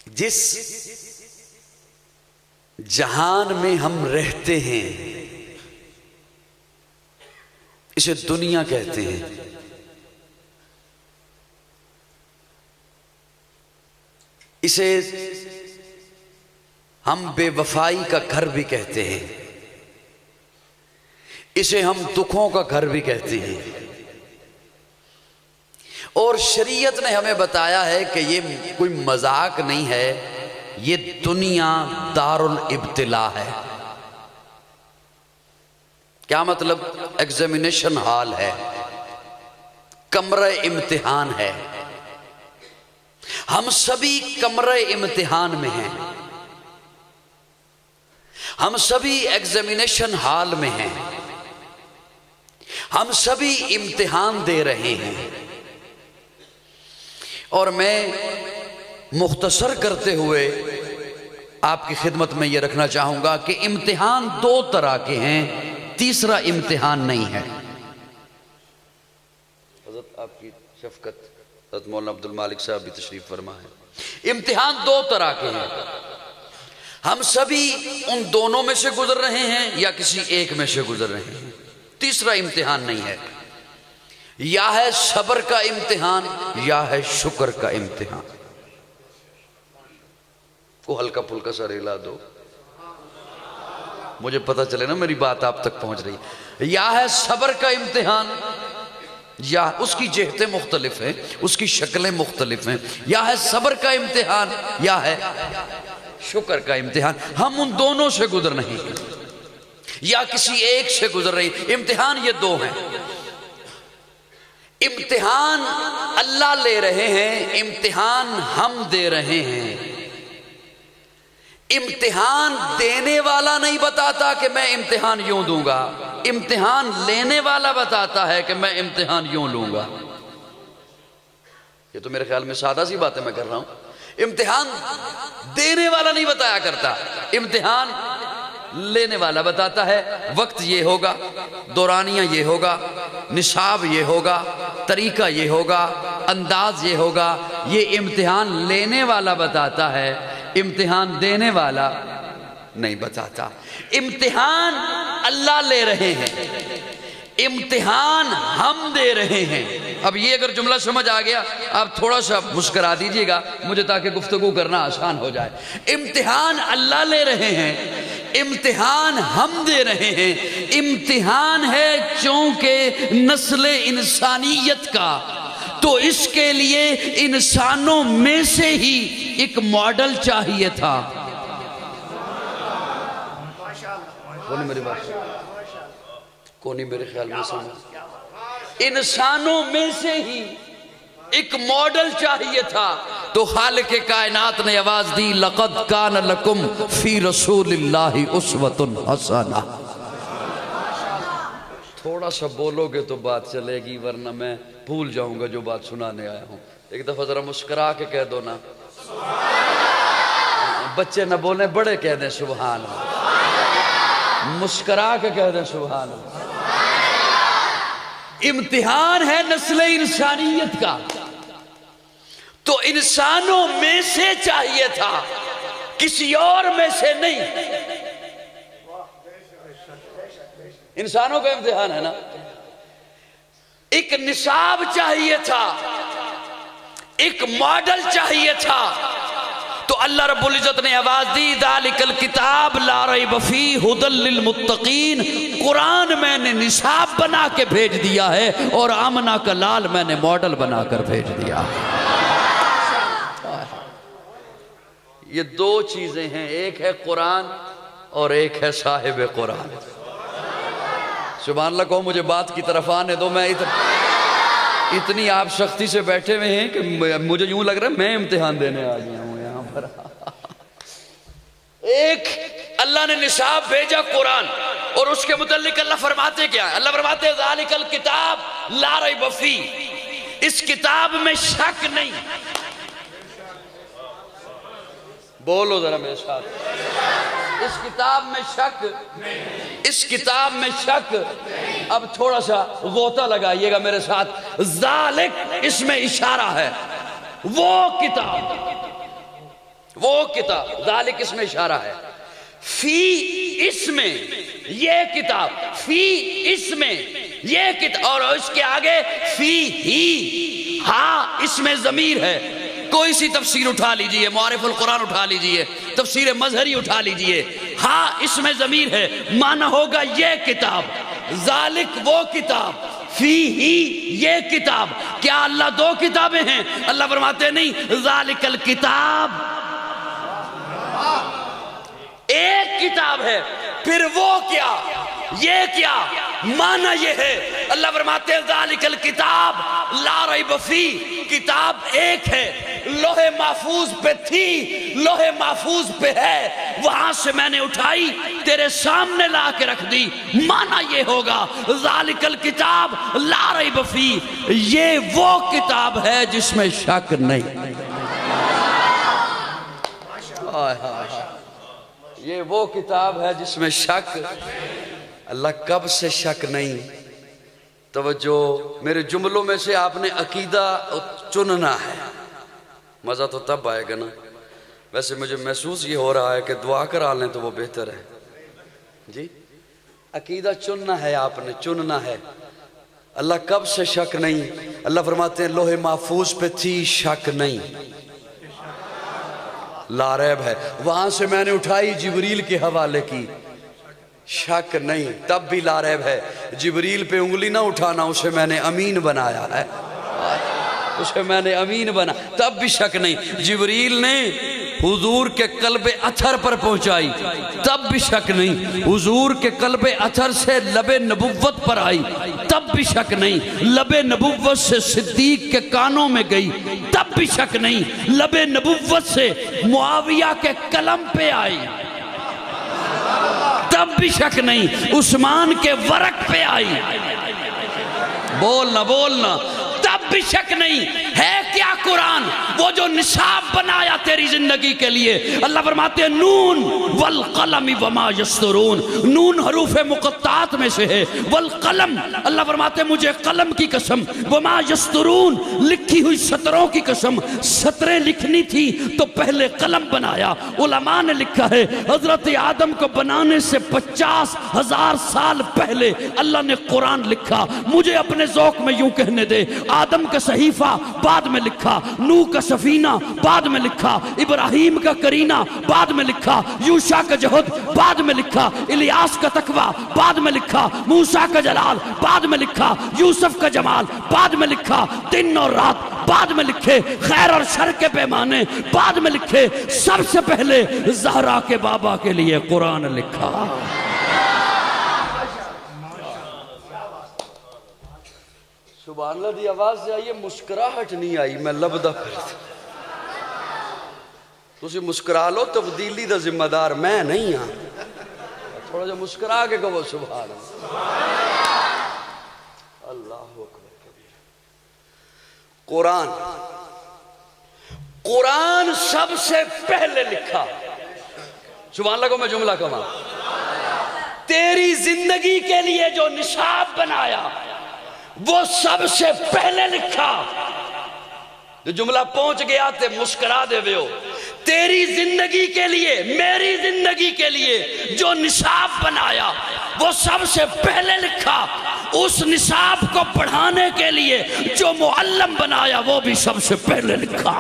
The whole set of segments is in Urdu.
جس جہان میں ہم رہتے ہیں اسے دنیا کہتے ہیں. اسے ہم بے وفائی کا گھر بھی کہتے ہیں. اسے ہم دکھوں کا گھر بھی کہتے ہیں. اور شریعت نے ہمیں بتایا ہے کہ یہ کوئی مذاق نہیں ہے، یہ دنیا دار الابتلاء ہے. کیا مطلب؟ ایگزامینیشن ہال ہے، کمرہ امتحان ہے. ہم سبھی کمرہ امتحان میں ہیں، ہم سبھی ایگزامینیشن ہال میں ہیں، ہم سبھی امتحان دے رہے ہیں. اور میں مختصر کرتے ہوئے آپ کی خدمت میں یہ رکھنا چاہوں گا کہ امتحان دو طرح کے ہیں، تیسرا امتحان نہیں ہے. حضرت آپ کی شفقت، حضرت مولانا عبد المالک صاحب بھی تشریف فرما ہے. امتحان دو طرح کے ہیں، ہم سبھی ان دونوں میں سے گزر رہے ہیں یا کسی ایک میں سے گزر رہے ہیں. تیسرا امتحان نہیں ہے. یا ہے صبر کا امتحان یا ہے شکر کا امتحان. کو ہلکا پھلکا سا ریلا دو، مجھے پتہ چلے نا میری بات آپ تک پہنچ رہی. یا ہے صبر کا امتحان، یا اس کی جہتیں مختلف ہیں، اس کی شکلیں مختلف ہیں. یا ہے صبر کا امتحان یا ہے شکر کا امتحان. ہم ان دونوں سے گزر نہیں ہیں یا کسی ایک سے گزر رہی. امتحان یہ دو ہیں. امتحان اللہ لے رہے ہیں، امتحان ہم دے رہے ہیں. امتحان دینے والا نہیں بتاتا کہ میں امتحان یوں دوں گا، امتحان لینے والا بتاتا ہے کہ میں امتحان یوں لوں گا. یہ تو میرے خیال میں سادہ سی باتیں میں کر رہا ہوں. امتحان دینے والا نہیں بتایا کرتا، امتحان لینے والا بتاتا ہے. وقت یہ ہوگا، دورانیہ یہ ہوگا، نصاب یہ ہوگا، طریقہ یہ ہوگا، انداز یہ ہوگا. یہ امتحان لینے والا بتاتا ہے، امتحان دینے والا نہیں بتاتا. امتحان اللہ لے رہے ہیں، امتحان ہم دے رہے ہیں. اب یہ اگر جملہ سمجھ آ گیا آپ تھوڑا سا مسکرا دیجئے گا مجھے تاکہ گفتگو کرنا آسان ہو جائے. امتحان اللہ لے رہے ہیں، امتحان ہم دے رہے ہیں. امتحان ہے چونکہ نسل انسانیت کا، تو اس کے لیے انسانوں میں سے ہی ایک ماڈل چاہیے تھا. کون میری بات کون میرے خیال میں سمجھ؟ انسانوں میں سے ہی ایک ماڈل چاہیے تھا. تو خالق کائنات نے آواز دی، لقد کان لکم فی رسول اللہ اسوۃ حسنہ. تھوڑا سا بولو گے تو بات چلے گی، ورنہ میں بھول جاؤں گا جو بات سنانے آیا ہوں. ایک دفعہ ذرا مسکرا کے کہہ دو نا. بچے نہ بولیں، بڑے کہہ دیں سبحان اللہ. مسکرا کے کہہ دیں سبحان اللہ. امتحان ہے نسل انسانیت کا، تو انسانوں میں سے چاہیے تھا، کسی اور میں سے نہیں. انسانوں کا امتحان ہے نا. ایک نصاب چاہیے تھا، ایک ماڈل چاہیے تھا. تو اللہ رب العزت نے آواز دی، ذالک الکتاب لا ریب فیہ ھدی للمتقین. قرآن میں نے نصاب بنا کے بھیج دیا ہے اور آمنہ کا لال میں نے ماڈل بنا کر بھیج دیا. یہ دو چیزیں ہیں، ایک ہے قرآن اور ایک ہے صاحب قرآن. سبحان اللہ کہو، مجھے بات کی طرف آنے دو. میں اتنی آپ سختی سے بیٹھے ہوئے ہیں کہ مجھے یوں لگ رہا ہے میں امتحان دینے آ گیا ہوں یہاں پر. ایک اللہ نے نصاب بھیجا قرآن، اور اس کے متعلق اللہ فرماتے کیا ہے؟ اللہ فرماتے ذالک الکتاب لا ریب فیہ، اس کتاب میں شک نہیں. بولو ذرا میرے ساتھ، اس کتاب میں شک، اس کتاب میں شک. اب تھوڑا سا غوطہ لگائیے گا میرے ساتھ. ذالک اس میں اشارہ ہے، وہ کتاب وہ کتاب، ذالک اس میں اشارہ ہے، فی اس میں یہ کتاب، فی اس میں یہ کتاب، اور اس کے آگے فی ہی، ہاں اس میں ضمیر ہے۔ کوئی سی تفسیر اٹھا لیجئے، معارف القرآن اٹھا لیجئے، تفسیر مظہری اٹھا لیجئے، ہاں اس میں ضمیر ہے، معنی ہوگا یہ کتاب، ذالک وہ کتاب، فی ہی یہ کتاب۔ کیا اللہ دو کتابیں ہیں؟ اللہ فرماتے نہیں، ذالک الکتاب ایک کتاب ہے، پھر وہ کیا، یہ کیا، معنی یہ ہے، اللہ فرماتے ہیں ذالک الکتاب لا ریب فی، کتاب ایک ہے، لوح محفوظ پہ تھی، لوح محفوظ پہ ہے، وہاں سے میں نے اٹھائی تیرے سامنے لا کے رکھ دی، معنی یہ ہوگا ذالک الکتاب لا ریب فی، یہ وہ کتاب ہے جس میں شک نہیں۔ یہ وہ کتاب ہے جس میں شک، اللہ کب سے شک نہیں؟ توجہ، میرے جملوں میں سے آپ نے عقیدہ چننا ہے، مزہ تو تب آئے گا نا۔ ویسے مجھے محسوس یہ ہو رہا ہے کہ دعا کرا لیں تو وہ بہتر ہے جی۔ عقیدہ چننا ہے، آپ نے چننا ہے۔ اللہ کب سے شک نہیں؟ اللہ فرماتے ہیں لوح محفوظ پہ تھی، شک نہیں، لا ریب ہے، وہاں سے میں نے اٹھائی جبریل کے حوالے کی، شک نہیں، تب بھی لا ریب ہے۔ جبریل پہ انگلی نہ اٹھانا، اسے میں نے امین بنایا ہے، اسے میں نے امین بنا، تب بھی شک نہیں۔ جبریل نے حضور کے قلب اطہر پر پہنچائی، تب بھی شک نہیں۔ حضور کے قلب اطہر سے لب نبوت پر آئی، تب بھی شک نہیں۔ لب نبوت سے صدیق کے کانوں میں گئی، تب بھی شک نہیں۔ لب نبوت سے معاویہ کے قلم پہ آئی، تب بھی شک نہیں۔ عثمان کے ورق پہ آئی، بولنا بولنا، تب بھی شک نہیں۔ ہے کیا قرآن؟ وہ جو نصاب بنایا تیری زندگی کے لیے۔ اللہ فرماتے ہیں نون والقلم وما یسطرون، نون حروف مقطعات میں سے ہے، والقلم، اللہ فرماتے ہیں مجھے قلم کی قسم، وما یسطرون، لکھی ہوئی سطروں کی قسم، سطریں لکھنی تھی تو پہلے قلم بنایا۔ علماء نے لکھا ہے حضرت آدم کو بنانے سے 50,000 سال پہلے اللہ نے قرآن لکھا۔ مجھے اپنے ذوق میں یوں کہنے دے، آدم کا صحیفہ بعد میں لکھا، نوح کا سفینہ بعد میں لکھا، ابراہیم کا کرینہ بعد میں لکھا، یوشع کا جہد بعد میں لکھا، الیاس کا تقوی بعد میں لکھا، موسیٰ کا جلال بعد میں لکھا، یوسف کا جمال بعد میں لکھا، دن اور رات بعد میں لکھے، خیر اور شر کے پیمانے بعد میں لکھے، سب سے پہلے زہرا کے بابا کے لیے قرآن لکھا۔ سبحان اللہ دی آواز سے آئیے، مسکراہٹ نہیں آئی، میں لبدہ پھرتا۔ تسی مسکرا لو، تبدیلی دا ذمہ دار میں نہیں ہاں، تھوڑا جا مسکرا کے کہو سبحان اللہ، اللہ اکبر۔ قرآن، قرآن سب سے پہلے لکھا۔ سبحان اللہ کو میں جملہ کہوں، تیری زندگی کے لیے جو نصاب بنایا وہ سب سے پہلے لکھا۔ جو جملہ پہنچ گیا تے مسکرا دے ہو۔ تیری زندگی کے لیے، میری زندگی کے لیے جو نصاب بنایا وہ سب سے پہلے لکھا۔ اس نصاب کو پڑھانے کے لیے جو معلم بنایا وہ بھی سب سے پہلے لکھا۔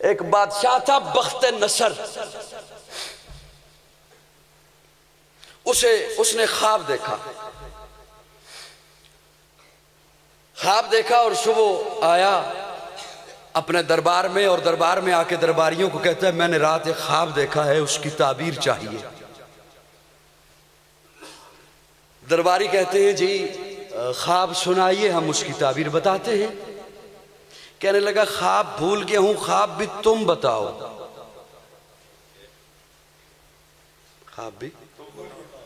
ایک بادشاہ تھا بخت نصر، اس نے خواب دیکھا، خواب دیکھا اور صبح آیا اپنے دربار میں، اور دربار میں آ کے درباریوں کو کہتا ہے میں نے رات ایک خواب دیکھا ہے، اس کی تعبیر چاہیے۔ درباری کہتے ہیں جی خواب سنائیے، ہم اس کی تعبیر بتاتے ہیں۔ کہنے لگا خواب بھول گیا ہوں، خواب بھی تم بتاؤ۔ خواب بھی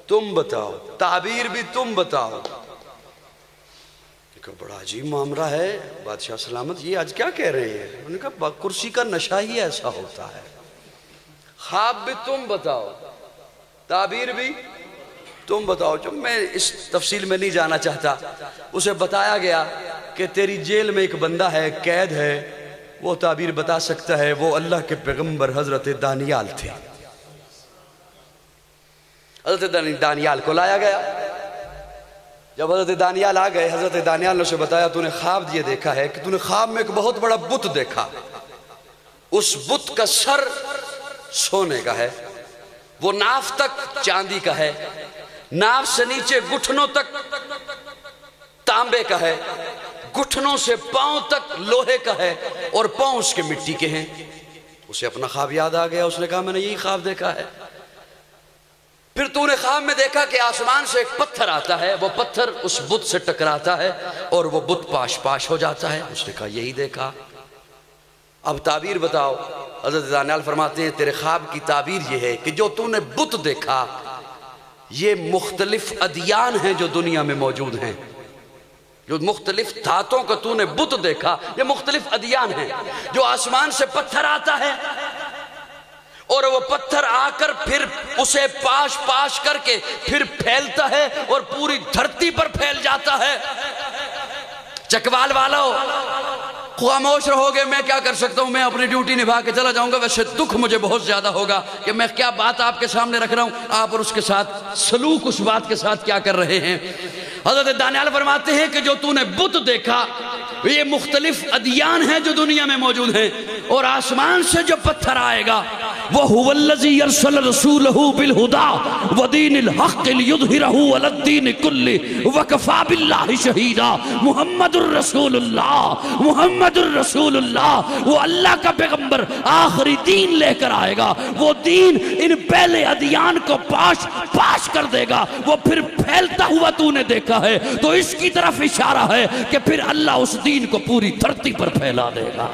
تم بتاؤ، تعبیر بھی تم بتاؤ۔ بڑا عجیب معاملہ ہے بادشاہ سلامت، یہ آج کیا کہہ رہے ہیں؟ انہوں نے کہا کرسی کا نشہ ہی ایسا ہوتا ہے، خواب بھی تم بتاؤ، تعبیر بھی تم بتاؤ۔ جو میں اس تفصیل میں نہیں جانا چاہتا، اسے بتایا گیا کہ تیری جیل میں ایک بندہ ہے، قید ہے، وہ تعبیر بتا سکتا ہے، وہ اللہ کے پیغمبر حضرت دانیال تھے۔ حضرت دانیال کو لایا گیا۔ جب حضرت دانیال آ گئے، حضرت دانیال نے اسے بتایا تو نے خواب یہ دیکھا ہے کہ تو نے خواب میں ایک بہت بڑا بت دیکھا، اس بت کا سر سونے کا ہے، وہ ناف تک چاندی کا ہے، ناف سے نیچے گھٹنوں تک تانبے کا ہے، گھٹنوں سے پاؤں تک لوہے کا ہے، اور پاؤں اس کے مٹی کے ہیں۔ اسے اپنا خواب یاد آ گیا، اس نے کہا میں نے یہی خواب دیکھا ہے۔ پھر تو نے خواب میں دیکھا کہ آسمان سے ایک پتھر آتا ہے، وہ پتھر اس بت سے ٹکراتا ہے اور وہ بت پاش پاش ہو جاتا ہے۔ اس نے کہا یہی دیکھا۔ اب تعبیر بتاؤ۔ حضرت دانیال فرماتے ہیں تیرے خواب کی تعبیر یہ ہے کہ جو تو نے بت دیکھا یہ مختلف ادیان ہیں جو دنیا میں موجود ہیں، جو مختلف دھاتوں کا تو نے بت دیکھا یہ مختلف ادیان ہیں۔ جو آسمان سے پتھر آتا ہے اور وہ پتھر آ کر پھر اسے پاش پاش کر کے پھر پھیلتا ہے اور پوری دھرتی پر پھیل جاتا ہے۔ چکوال والو خاموش رہو گے، میں کیا کر سکتا ہوں، میں اپنی ڈیوٹی نبھا کے چلا جاؤں گا۔ ویسے دکھ مجھے بہت زیادہ ہوگا کہ میں کیا بات آپ کے سامنے رکھ رہا ہوں، آپ اور اس کے ساتھ سلوک اس بات کے ساتھ کیا کر رہے ہیں۔ حضرت دانیال فرماتے ہیں کہ جو تو نے بت دیکھا یہ مختلف ادیان ہیں جو دنیا میں موجود ہیں، اور آسمان سے جو پتھر آئے گا وَهُوَ الَّذِي يَرْسَلَ رَسُولَهُ بِالْهُدَى وَدِينِ الْحَقِّ لِيُظْهِرَهُ عَلَى الدِّينِ كُلِّهِ وَكَفَى بِاللَّهِ شَهِيدًا۔ محمد الرسول اللہ، محمد الرسول اللہ، وہ اللہ کا پیغمبر آخری دین لے کر آئے گا۔ وہ دین ان پہلے ادیان کو پاش پاش کر دے گا، وہ پھر پھیلتا ہوا تو نے دیکھا ہے، تو اس کی طرف اشارہ ہے کہ پھر اللہ اس دین کو پوری دھرتی پر پھیلا دے گا۔